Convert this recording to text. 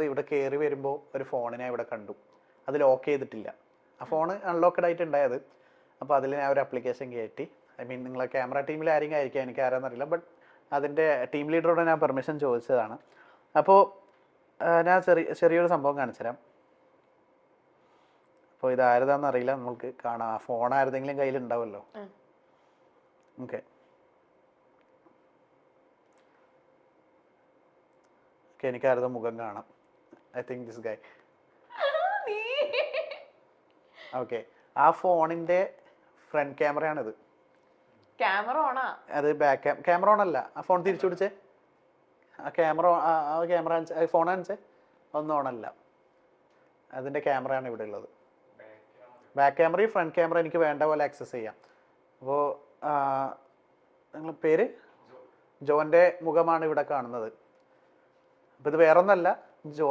ഇവിടെ കയറി വരുമ്പോൾ ഒരു ഫോണിനെ ഇവിടെ കണ്ടു, അത് ലോക്ക് ചെയ്തിട്ടില്ല. ആ ഫോൺ അൺലോക്കഡ് ആയിട്ട് ഉണ്ടായത്. അപ്പോൾ അതിൽ ഞാൻ ഒരു ആപ്ലിക്കേഷൻ കയറ്റി. ഐ മീൻ നിങ്ങളെ ക്യാമറ ടീമിൽ ആരെങ്കിലും ആയിരിക്കാം, എനിക്ക് ആരാന്നറിയില്ല. ബട്ട് അതിൻ്റെ ടീം ലീഡറോട് ഞാൻ പെർമിഷൻ ചോദിച്ചതാണ്. അപ്പോൾ ഞാൻ ചെറിയൊരു സംഭവം കാണിച്ചു തരാം. അപ്പോൾ ഇതാരതാണെന്ന് അറിയില്ല, നമുക്ക് കാണാം. ഫോൺ ആരുടെങ്കിലും കയ്യിലുണ്ടാവുമല്ലോ. ഓക്കെ, എനിക്ക് ആരുടെ മുഖം കാണാം. I think this guy. Okay, ആ ഫോണിന്റെ ഫ്രണ്ട് ക്യാമറയാണിത്. ക്യാമറ ഓണാ? അത് ബാക്ക് ക്യാമറ ഓൺ അല്ല. ആ ഫോൺ തിരിച്ചു പിടിച്ചേ. ആ ക്യാമറ ഫോൺ കാണിച്ചേ. ഒന്നും ഓണല്ല. അതിന്റെ ക്യാമറയാണ് ഇവിടെ ഉള്ളത്. ബാക്ക് ക്യാമറയും ഫ്രണ്ട് ക്യാമറ എനിക്ക് വേണ്ട പോലെ ആക്സസ് ചെയ്യാം. അപ്പോൾ നിങ്ങൾ പേര്? ജോന്റെ മുഖമാണ് ഇവിടെ കാണുന്നത്. അപ്പോൾ ഇത് വേറൊന്നല്ല, ജോ